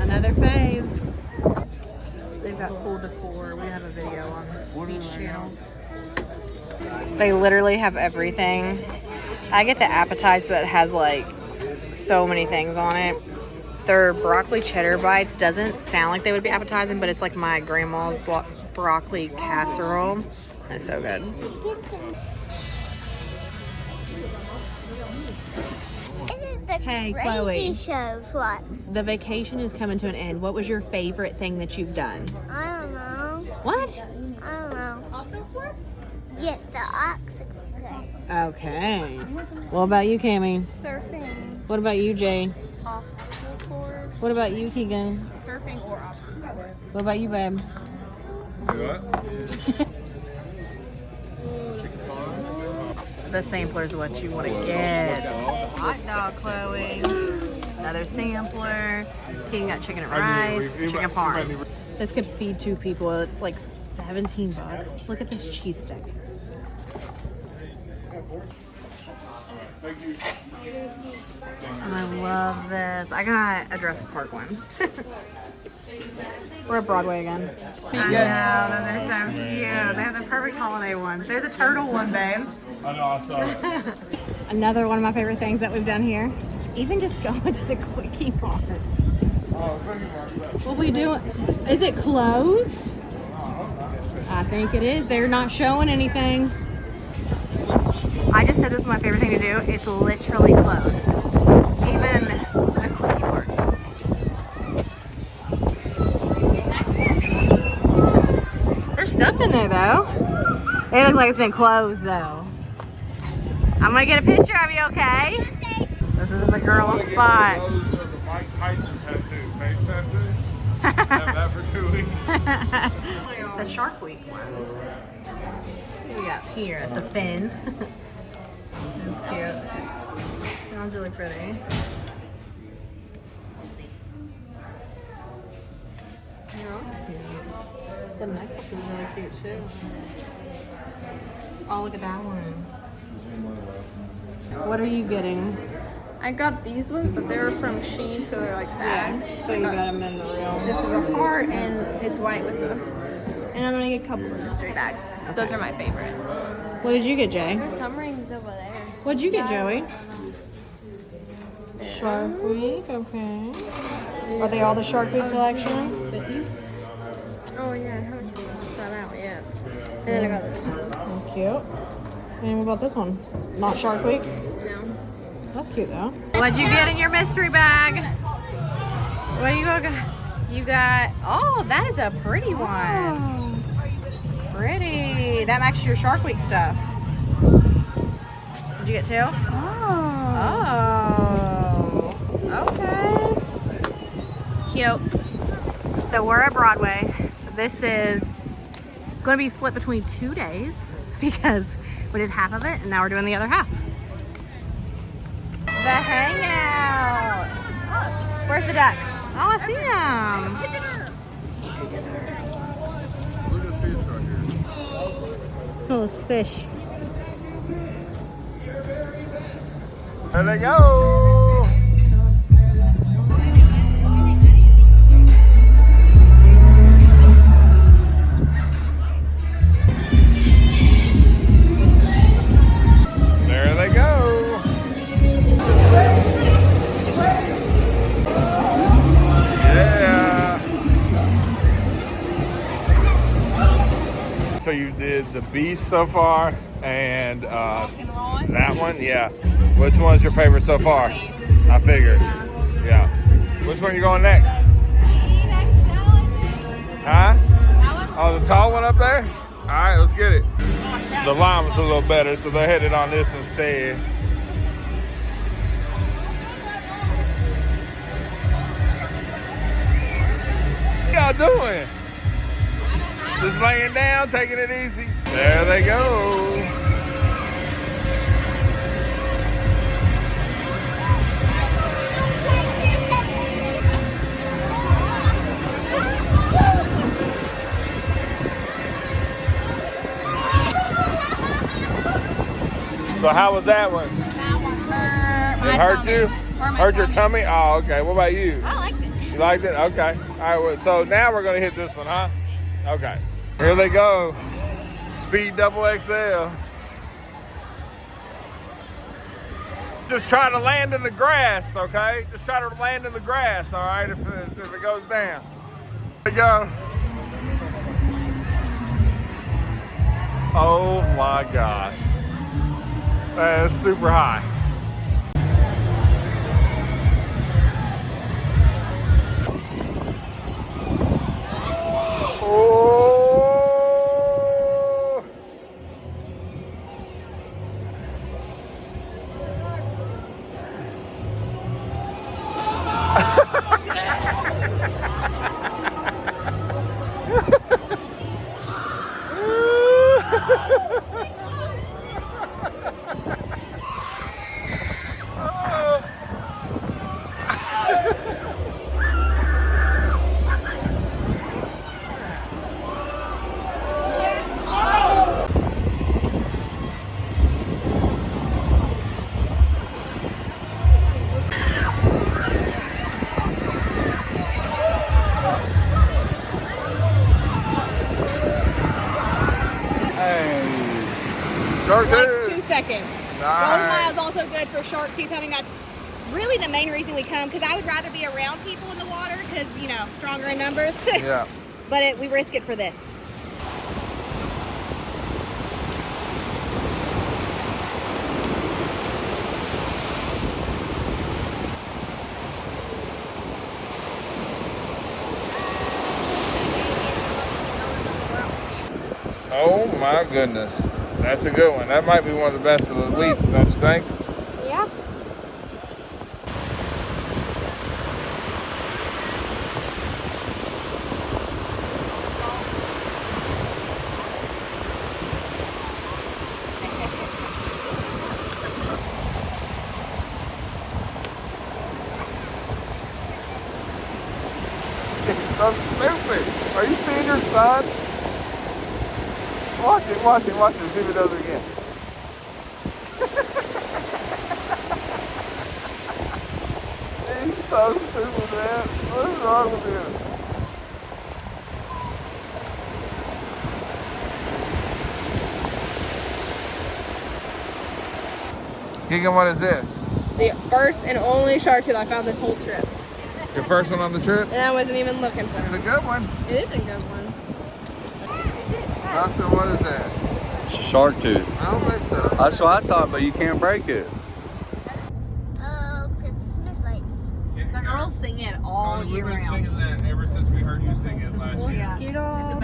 Another fave. They've got cool decor. We have a video on each channel. They literally have everything. I get the appetizer that has like so many things on it. Their broccoli cheddar bites doesn't sound like they would be appetizing, but it's like my grandma's broccoli casserole. It's so good. Hey, Chloe. Shows what? The vacation is coming to an end. What was your favorite thing that you've done? I don't know. What? I don't know. Obstacle course? Yes, the obstacle course. Okay. What about you, Cammie? Surfing. What about you, Jay? Obstacle course. What about you, Keegan? Surfing or obstacle course. What about you, babe? What? The sampler is what you want to get. Hot dog, Chloe. Another sampler. Keegan got chicken and rice, chicken parm. This could feed 2 people. It's like 17 bucks. Look at this cheese stick. I love this. I got a Jurassic Park one. We're at Broadway again. I know, those are so cute. They have the perfect holiday ones. There's a turtle one, babe. I know, I saw it. Another one of my favorite things that we've done here. Even just going to the Quickie Mart. What we doing? Is it closed? I think it is. They're not showing anything. I just said this is my favorite thing to do. It's literally closed. Even the Quickie Mart. There's stuff in there though. It looks like it's been closed though. I'm gonna get a picture of you, okay? This is the girl spot. Those are the Mike Tyson tattoo, face tattoo. Have that for 2 weeks. It's the Shark Week ones. What do we got here? It's a fin. That's cute. Sounds really pretty. The necklace is really cute too. Oh, look at that one. What are you getting? I got these ones, but they were from Shein, so they're like that. So you got them in the real. This is a heart, and it's white with the. And I'm gonna get a couple of mystery bags. Those are my favorites. What did you get, Jay? There's some rings over there. What'd you get, Joey? Shark Week, okay. Are they all the Shark Week collections? Oh yeah, I haven't tried that out yet. And then I got this one. That's cute. And what about this one? Not Shark Week? No. That's cute though. What'd you get in your mystery bag? What do you got? You got, oh, that is a pretty one. Pretty. That matches your Shark Week stuff. Did you get 2? Oh. Okay. Cute. So we're at Broadway. This is going to be split between 2 days because we did half of it and now we're doing the other half. The hangout. Where's the ducks? Oh, I see them. Look at the fish right here. Oh, it's fish. There they go. There they go. Yeah. So you did the Beast so far and that one? Yeah. Which one's your favorite so far? I figured. Yeah. Which one are you going next? Huh? Oh, the tall one up there? All right, let's get it. The lime's a little better, so they headed on this instead. What y'all doing? Just laying down, taking it easy. There they go. So how was that one? That one hurt. It hurt you? Hurt your tummy? Oh, okay. What about you? I liked it. You liked it? Okay. All right, well, so now we're gonna hit this one, huh? Okay. Here they go. Speed double XL. Just try to land in the grass, okay? Just try to land in the grass, all right, if it goes down. There you go. Oh my gosh. That is super high. Oh! Shark Like tooth. 2 seconds. Nice. Golden Mile is also good for shark tooth hunting. That's really the main reason we come, because I would rather be around people in the water because, you know, stronger in numbers. Yeah. But we risk it for this. Oh my goodness. That's a good one. That might be one of the best of the week, don't you think? Yeah. It's so stupid. Are you seeing your son? Watch it, watch it, watch it. See if it does it again. He's so stupid, man. What is wrong with him? Keegan, what is this? The first and only shark tooth I found this whole trip. Your first one on the trip? And I wasn't even looking for It's it. a good one. It is a good one. Dustin, what is that? It's a shark tooth. I don't think so. That's what I thought, but you can't break it. Oh, Christmas lights. The girls sing it all year round. that ever since we heard you sing it last year. Yeah. It's a